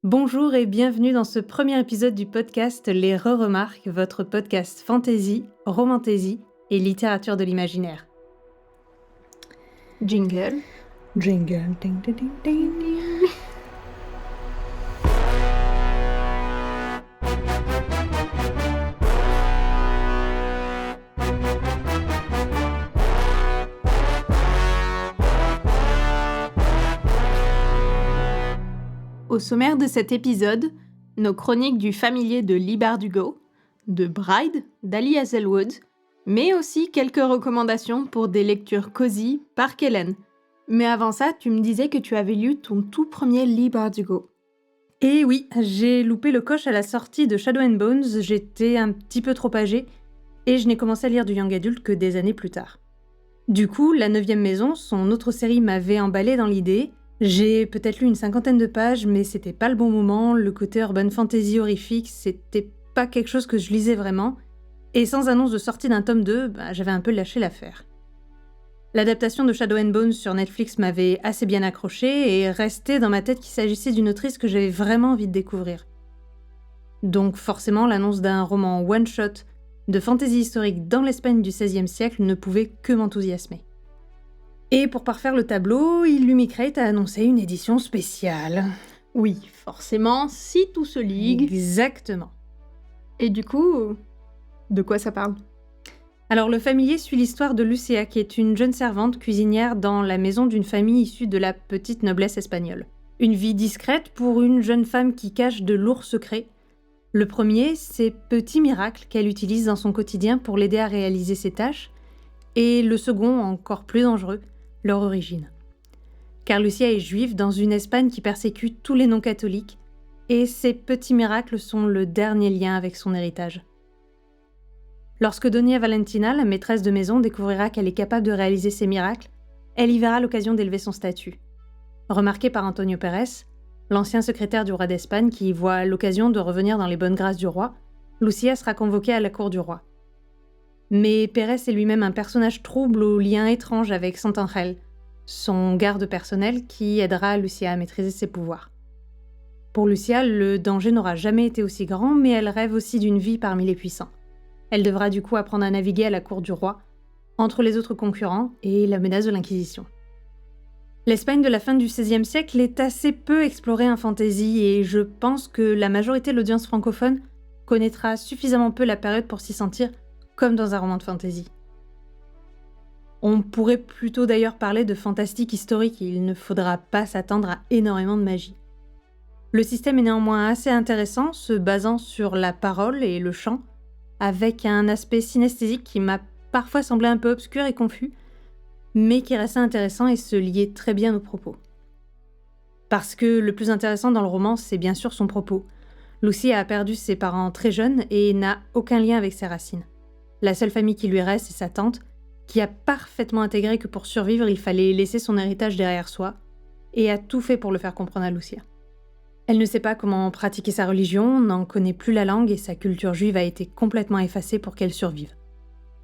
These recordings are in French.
Bonjour et bienvenue dans ce premier épisode du podcast Les Re-Remarques, votre podcast fantasy, romantasy et littérature de l'imaginaire. Jingle. Jingle, ding, ding, ding, ding. Au sommaire de cet épisode, nos chroniques du familier de Leigh Bardugo, de Bride d'Ali Hazelwood, mais aussi quelques recommandations pour des lectures cosy par Kellen. Mais avant ça, tu me disais que tu avais lu ton tout premier Leigh Bardugo. Et oui, j'ai loupé le coche à la sortie de Shadow and Bones, j'étais un petit peu trop âgée, et je n'ai commencé à lire du young adult que des années plus tard. Du coup, La 9e Maison, son autre série m'avait emballée dans l'idée. J'ai peut-être lu une 50aine de pages, mais c'était pas le bon moment, le côté urban fantasy horrifique, c'était pas quelque chose que je lisais vraiment, et sans annonce de sortie d'un tome 2, j'avais un peu lâché l'affaire. L'adaptation de Shadow and Bones sur Netflix m'avait assez bien accrochée et restait dans ma tête qu'il s'agissait d'une autrice que j'avais vraiment envie de découvrir. Donc forcément, l'annonce d'un roman one-shot de fantasy historique dans l'Espagne du XVIe siècle ne pouvait que m'enthousiasmer. Et pour parfaire le tableau, Illumicrate a annoncé une édition spéciale. Oui, forcément, si tout se ligue. Exactement. Et du coup, de quoi ça parle ? Alors le familier suit l'histoire de Lucia, qui est une jeune servante cuisinière dans la maison d'une famille issue de la petite noblesse espagnole. Une vie discrète pour une jeune femme qui cache de lourds secrets. Le premier, c'est petits miracles qu'elle utilise dans son quotidien pour l'aider à réaliser ses tâches. Et le second, encore plus dangereux, leur origine. Car Lucia est juive dans une Espagne qui persécute tous les non-catholiques, et ces petits miracles sont le dernier lien avec son héritage. Lorsque Doña Valentina, la maîtresse de maison, découvrira qu'elle est capable de réaliser ces miracles, elle y verra l'occasion d'élever son statut. Remarqué par Antonio Pérez, l'ancien secrétaire du roi d'Espagne qui y voit l'occasion de revenir dans les bonnes grâces du roi, Lucia sera convoquée à la cour du roi. Mais Pérez est lui-même un personnage trouble aux liens étranges avec Santangel, son garde personnel qui aidera Lucia à maîtriser ses pouvoirs. Pour Lucia, le danger n'aura jamais été aussi grand, mais elle rêve aussi d'une vie parmi les puissants. Elle devra du coup apprendre à naviguer à la cour du roi, entre les autres concurrents et la menace de l'Inquisition. L'Espagne de la fin du XVIe siècle est assez peu explorée en fantasy et je pense que la majorité de l'audience francophone connaîtra suffisamment peu la période pour s'y sentir comme dans un roman de fantasy. On pourrait plutôt d'ailleurs parler de fantastique historique, il ne faudra pas s'attendre à énormément de magie. Le système est néanmoins assez intéressant, se basant sur la parole et le chant, avec un aspect synesthésique qui m'a parfois semblé un peu obscur et confus, mais qui restait intéressant et se liait très bien au propos. Parce que le plus intéressant dans le roman, c'est bien sûr son propos. Lucia a perdu ses parents très jeunes et n'a aucun lien avec ses racines. La seule famille qui lui reste est sa tante, qui a parfaitement intégré que pour survivre, il fallait laisser son héritage derrière soi, et a tout fait pour le faire comprendre à Lucia. Elle ne sait pas comment pratiquer sa religion, n'en connaît plus la langue et sa culture juive a été complètement effacée pour qu'elle survive.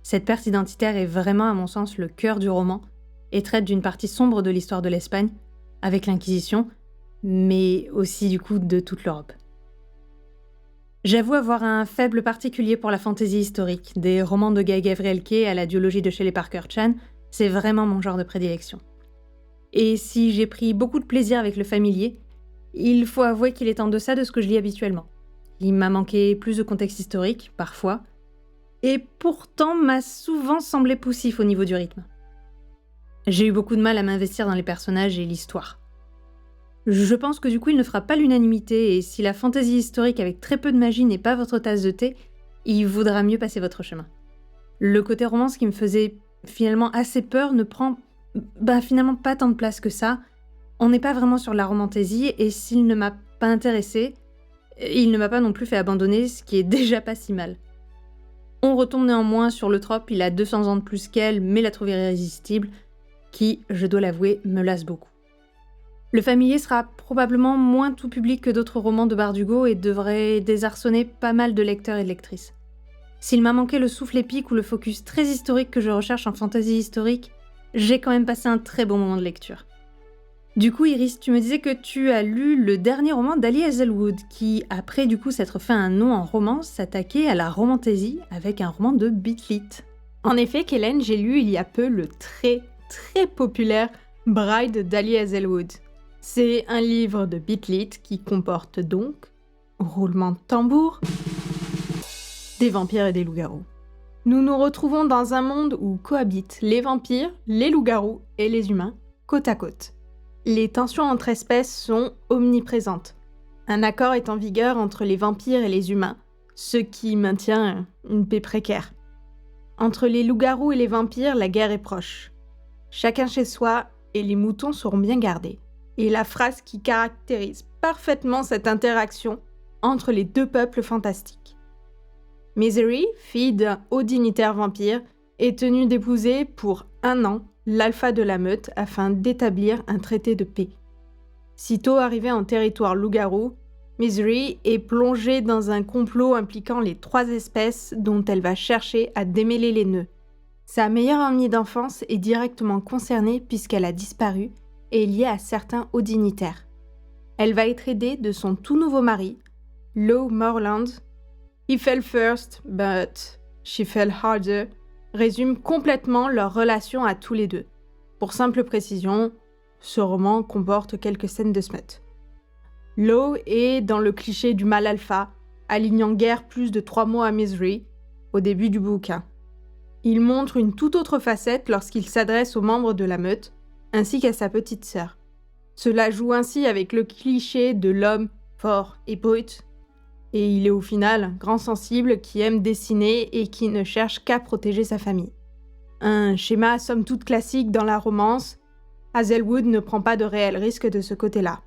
Cette perte identitaire est vraiment, à mon sens, le cœur du roman, et traite d'une partie sombre de l'histoire de l'Espagne, avec l'Inquisition, mais aussi du coup de toute l'Europe. J'avoue avoir un faible particulier pour la fantaisie historique. Des romans de Guy Gavrielke à la duologie de Shelley Parker Chan, c'est vraiment mon genre de prédilection. Et si j'ai pris beaucoup de plaisir avec le familier, il faut avouer qu'il est en deçà de ce que je lis habituellement. Il m'a manqué plus de contexte historique, parfois, et pourtant m'a souvent semblé poussif au niveau du rythme. J'ai eu beaucoup de mal à m'investir dans les personnages et l'histoire. Je pense que du coup il ne fera pas l'unanimité et si la fantaisie historique avec très peu de magie n'est pas votre tasse de thé, il vaudra mieux passer votre chemin. Le côté romance qui me faisait finalement assez peur ne prend finalement pas tant de place que ça. On n'est pas vraiment sur la romantaisie et s'il ne m'a pas intéressée, il ne m'a pas non plus fait abandonner, ce qui est déjà pas si mal. On retombe néanmoins sur le trope, il a 200 ans de plus qu'elle, mais la trouve irrésistible, qui, je dois l'avouer, me lasse beaucoup. Le familier sera probablement moins tout public que d'autres romans de Bardugo et devrait désarçonner pas mal de lecteurs et de lectrices. S'il m'a manqué le souffle épique ou le focus très historique que je recherche en fantasy historique, j'ai quand même passé un très bon moment de lecture. Du coup, Iris, tu me disais que tu as lu le dernier roman d'Ali Hazelwood, qui, après du coup s'être fait un nom en romance, s'attaquait à la romantasy avec un roman de beat lit. En effet, Kellen, j'ai lu il y a peu le très populaire Bride d'Ali Hazelwood. C'est un livre de beat lit qui comporte donc, roulement de tambour, des vampires et des loups-garous. Nous nous retrouvons dans un monde où cohabitent les vampires, les loups-garous et les humains, côte à côte. Les tensions entre espèces sont omniprésentes. Un accord est en vigueur entre les vampires et les humains, ce qui maintient une paix précaire. Entre les loups-garous et les vampires, la guerre est proche. Chacun chez soi et les moutons seront bien gardés. Et la phrase qui caractérise parfaitement cette interaction entre les deux peuples fantastiques. Misery, fille d'un haut dignitaire vampire, est tenue d'épouser pour 1 an l'alpha de la meute afin d'établir un traité de paix. Sitôt arrivée en territoire loup-garou, Misery est plongée dans un complot impliquant les 3 espèces dont elle va chercher à démêler les nœuds. Sa meilleure amie d'enfance est directement concernée puisqu'elle a disparu et est liée à certains hauts dignitaires. Elle va être aidée de son tout nouveau mari, Lo Morland. He fell first, but she fell harder, résume complètement leur relation à tous les deux. Pour simple précision, ce roman comporte quelques scènes de smut. Lo est dans le cliché du mâle alpha, alignant guère plus de 3 mots à Misery, au début du bouquin. Il montre une toute autre facette lorsqu'il s'adresse aux membres de la meute, ainsi qu'à sa petite sœur. Cela joue ainsi avec le cliché de l'homme fort et brut, et il est au final un grand sensible qui aime dessiner et qui ne cherche qu'à protéger sa famille. Un schéma somme toute classique dans la romance, Hazelwood ne prend pas de réel risque de ce côté-là.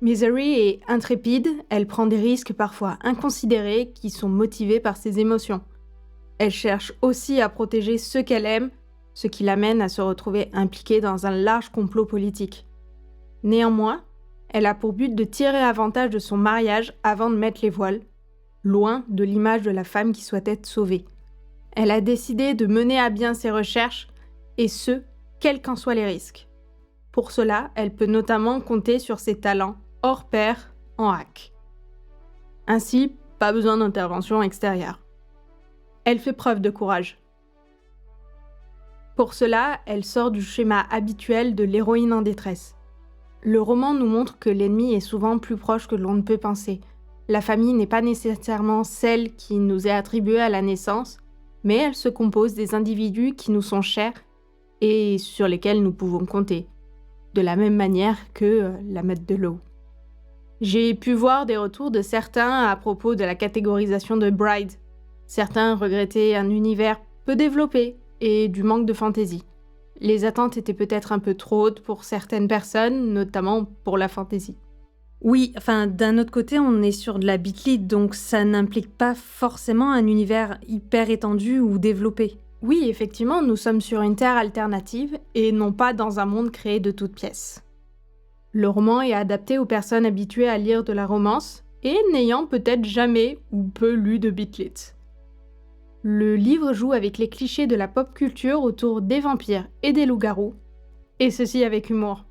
Misery est intrépide, elle prend des risques parfois inconsidérés qui sont motivés par ses émotions. Elle cherche aussi à protéger ceux qu'elle aime, ce qui l'amène à se retrouver impliquée dans un large complot politique. Néanmoins, elle a pour but de tirer avantage de son mariage avant de mettre les voiles, loin de l'image de la femme qui souhaite être sauvée. Elle a décidé de mener à bien ses recherches, et ce, quels qu'en soient les risques. Pour cela, elle peut notamment compter sur ses talents hors pair en hack. Ainsi, pas besoin d'intervention extérieure. Elle fait preuve de courage. Pour cela, elle sort du schéma habituel de l'héroïne en détresse. Le roman nous montre que l'ennemi est souvent plus proche que l'on ne peut penser. La famille n'est pas nécessairement celle qui nous est attribuée à la naissance, mais elle se compose des individus qui nous sont chers et sur lesquels nous pouvons compter, de la même manière que la meute de Lo. J'ai pu voir des retours de certains à propos de la catégorisation de Bride. Certains regrettaient un univers peu développé et du manque de fantaisie. Les attentes étaient peut-être un peu trop hautes pour certaines personnes, notamment pour la fantaisie. Oui, enfin, d'un autre côté, on est sur de la beat lit, donc ça n'implique pas forcément un univers hyper étendu ou développé. Oui, effectivement, nous sommes sur une terre alternative et non pas dans un monde créé de toutes pièces. Le roman est adapté aux personnes habituées à lire de la romance et n'ayant peut-être jamais ou peu lu de beat lit. Le livre joue avec les clichés de la pop culture autour des vampires et des loups-garous, et ceci avec humour.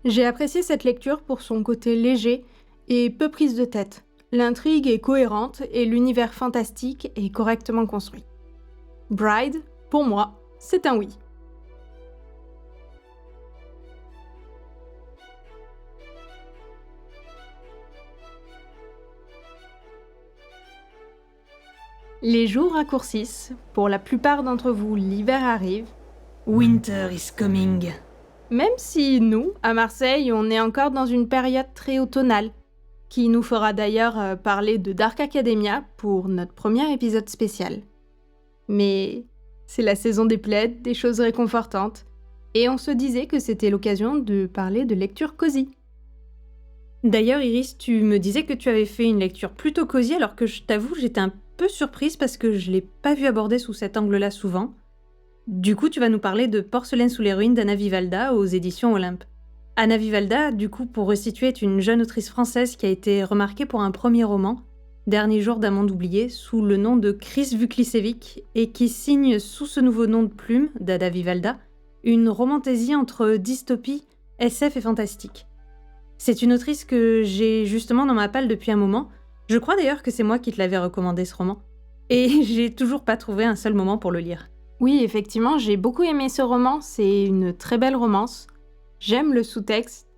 J'ai apprécié cette lecture pour son côté léger et peu prise de tête. L'intrigue est cohérente et l'univers fantastique est correctement construit. Bride, pour moi, c'est un oui. Les jours raccourcissent, pour la plupart d'entre vous l'hiver arrive. Winter is coming. Même si nous, à Marseille, on est encore dans une période très automnale, qui nous fera d'ailleurs parler de Dark Academia pour notre premier épisode spécial. Mais c'est la saison des plaids, des choses réconfortantes, et on se disait que c'était l'occasion de parler de lecture cosy. D'ailleurs, Iris, tu me disais que tu avais fait une lecture plutôt cosy, alors que je t'avoue, j'étais un peu surprise parce que je l'ai pas vu aborder sous cet angle-là souvent. Du coup, tu vas nous parler de Porcelaine sous les ruines d'Anna Vivalda aux éditions Olympe. Anna Vivalda, du coup, pour resituer, est une jeune autrice française qui a été remarquée pour un premier roman, Dernier jour d'un monde oublié, sous le nom de Chris Vuklicevic, et qui signe sous ce nouveau nom de plume, d'Anna Vivalda, une romantésie entre dystopie SF et fantastique. C'est une autrice que j'ai justement dans ma palle depuis un moment. Je crois d'ailleurs que c'est moi qui te l'avais recommandé ce roman. Et j'ai toujours pas trouvé un seul moment pour le lire. Oui, effectivement, j'ai beaucoup aimé ce roman, c'est une très belle romance. J'aime le sous-texte.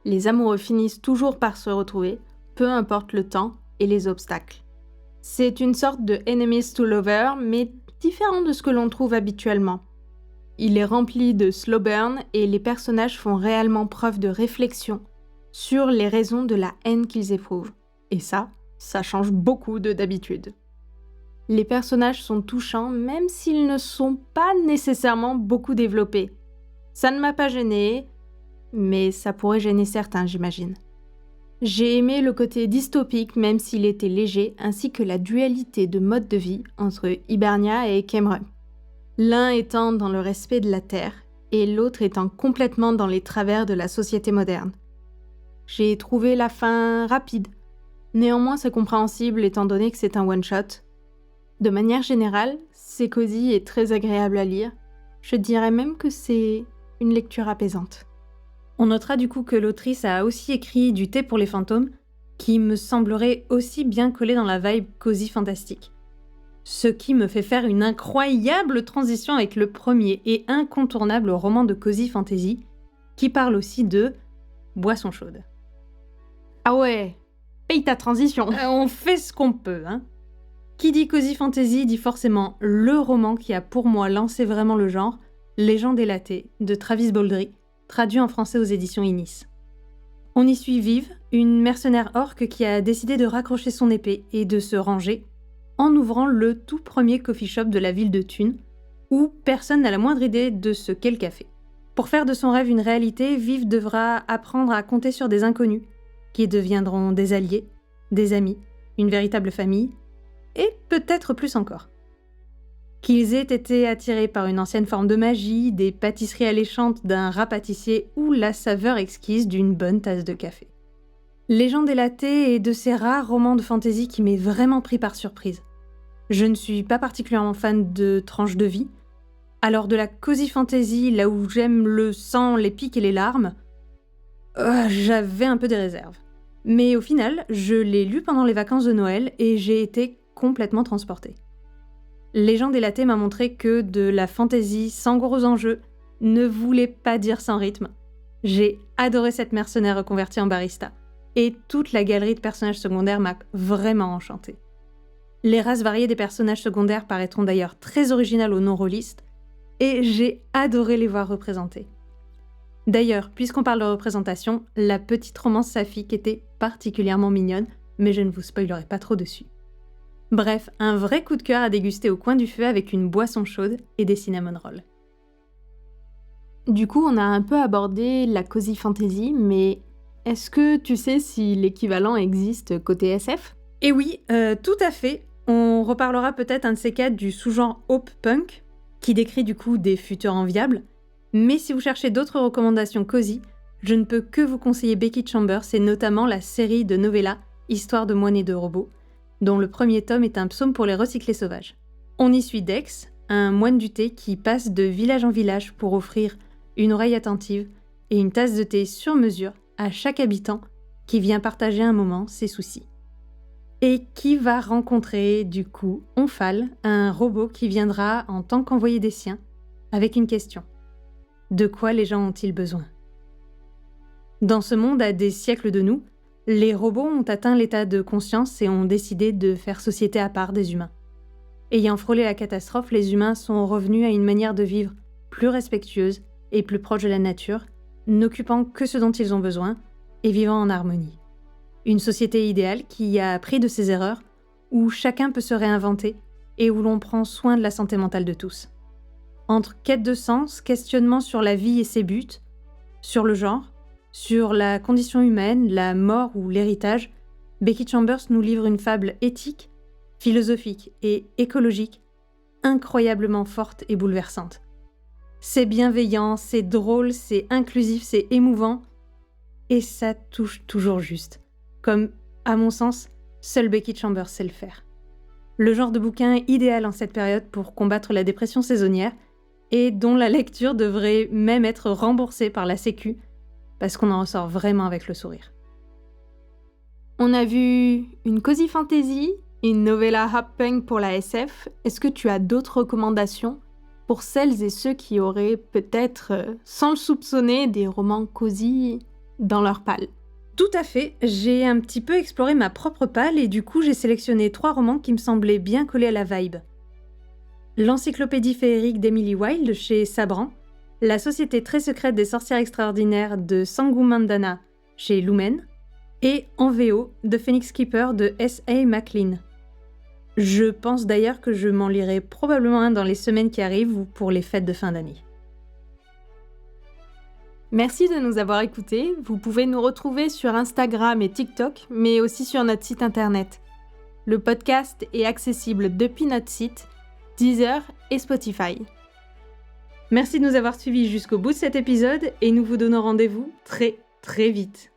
Les amoureux finissent toujours par se retrouver, peu importe le temps et les obstacles. C'est une sorte de enemies to lover, mais différent de ce que l'on trouve habituellement. Il est rempli de slow burn et les personnages font réellement preuve de réflexion sur les raisons de la haine qu'ils éprouvent. Et ça change beaucoup de d'habitude. Les personnages sont touchants même s'ils ne sont pas nécessairement beaucoup développés. Ça ne m'a pas gênée, mais ça pourrait gêner certains, j'imagine. J'ai aimé le côté dystopique même s'il était léger, ainsi que la dualité de mode de vie entre Hibernia et Cameron. L'un étant dans le respect de la Terre, et l'autre étant complètement dans les travers de la société moderne. J'ai trouvé la fin rapide. Néanmoins, c'est compréhensible étant donné que c'est un one-shot. De manière générale, c'est cosy et très agréable à lire. Je dirais même que c'est une lecture apaisante. On notera du coup que l'autrice a aussi écrit Du thé pour les fantômes, qui me semblerait aussi bien collé dans la vibe cosy fantastique. Ce qui me fait faire une incroyable transition avec le premier et incontournable roman de cosy fantasy, qui parle aussi de boisson chaude. Ah ouais, paye ta transition. On fait ce qu'on peut, hein. Qui dit cosy fantasy dit forcément le roman qui a pour moi lancé vraiment le genre, Légende élatée, de Travis Baldree, traduit en français aux éditions Inis. On y suit Viv, une mercenaire orque qui a décidé de raccrocher son épée et de se ranger en ouvrant le tout premier coffee shop de la ville de Thune, où personne n'a la moindre idée de ce qu'est le café. Pour faire de son rêve une réalité, Viv devra apprendre à compter sur des inconnus, qui deviendront des alliés, des amis, une véritable famille, et peut-être plus encore. Qu'ils aient été attirés par une ancienne forme de magie, des pâtisseries alléchantes d'un rat pâtissier ou la saveur exquise d'une bonne tasse de café. Légende élatée est de ces rares romans de fantasy qui m'est vraiment pris par surprise. Je ne suis pas particulièrement fan de tranches de vie, alors de la cosy fantasy, là où j'aime le sang, les pics et les larmes, j'avais un peu des réserves. Mais au final, je l'ai lu pendant les vacances de Noël et j'ai été complètement transportée. Légende élatée m'a montré que de la fantasy sans gros enjeux ne voulait pas dire sans rythme. J'ai adoré cette mercenaire reconvertie en barista. Et toute la galerie de personnages secondaires m'a vraiment enchantée. Les races variées des personnages secondaires paraîtront d'ailleurs très originales aux non-rôlistes, et j'ai adoré les voir représentés. D'ailleurs, puisqu'on parle de représentation, la petite romance saphique était particulièrement mignonne, mais je ne vous spoilerai pas trop dessus. Bref, un vrai coup de cœur à déguster au coin du feu avec une boisson chaude et des cinnamon rolls. Du coup, on a un peu abordé la cosy fantasy, mais est-ce que tu sais si l'équivalent existe côté SF ? Et oui, tout à fait. On reparlera peut-être un de ces quatre du sous-genre Hope Punk, qui décrit du coup des futurs enviables. Mais si vous cherchez d'autres recommandations cosy, je ne peux que vous conseiller Becky Chambers et notamment la série de novellas Histoire de moine et de robots, dont le premier tome est un psaume pour les recyclés sauvages. On y suit Dex, un moine du thé qui passe de village en village pour offrir une oreille attentive et une tasse de thé sur mesure à chaque habitant qui vient partager un moment ses soucis. Et qui va rencontrer, du coup, Omphale, un robot qui viendra en tant qu'envoyé des siens, avec une question. De quoi les gens ont-ils besoin ? Dans ce monde à des siècles de nous, les robots ont atteint l'état de conscience et ont décidé de faire société à part des humains. Ayant frôlé la catastrophe, les humains sont revenus à une manière de vivre plus respectueuse et plus proche de la nature, n'occupant que ce dont ils ont besoin et vivant en harmonie. Une société idéale qui a appris de ses erreurs, où chacun peut se réinventer et où l'on prend soin de la santé mentale de tous. Entre quête de sens, questionnement sur la vie et ses buts, sur le genre, sur la condition humaine, la mort ou l'héritage, Becky Chambers nous livre une fable éthique, philosophique et écologique, incroyablement forte et bouleversante. C'est bienveillant, c'est drôle, c'est inclusif, c'est émouvant, et ça touche toujours juste. Comme, à mon sens, seule Becky Chambers sait le faire. Le genre de bouquin idéal en cette période pour combattre la dépression saisonnière, et dont la lecture devrait même être remboursée par la Sécu, parce qu'on en ressort vraiment avec le sourire. On a vu une cozy fantasy, une novella hop punk pour la SF. Est-ce que tu as d'autres recommandations pour celles et ceux qui auraient peut-être, sans le soupçonner, des romans cozy dans leur palle? Tout à fait, j'ai un petit peu exploré ma propre palle et du coup j'ai sélectionné 3 romans qui me semblaient bien collés à la vibe. L'encyclopédie féerique d'Emily Wilde chez Sabran, La société très secrète des sorcières extraordinaires de Sangu Mandana chez Lumen, et En VO, The Phoenix Keeper de S.A. MacLean. Je pense d'ailleurs que je m'en lirai probablement un dans les semaines qui arrivent ou pour les fêtes de fin d'année. Merci de nous avoir écoutés. Vous pouvez nous retrouver sur Instagram et TikTok, mais aussi sur notre site internet. Le podcast est accessible depuis notre site, Deezer et Spotify. Merci de nous avoir suivis jusqu'au bout de cet épisode et nous vous donnons rendez-vous très vite.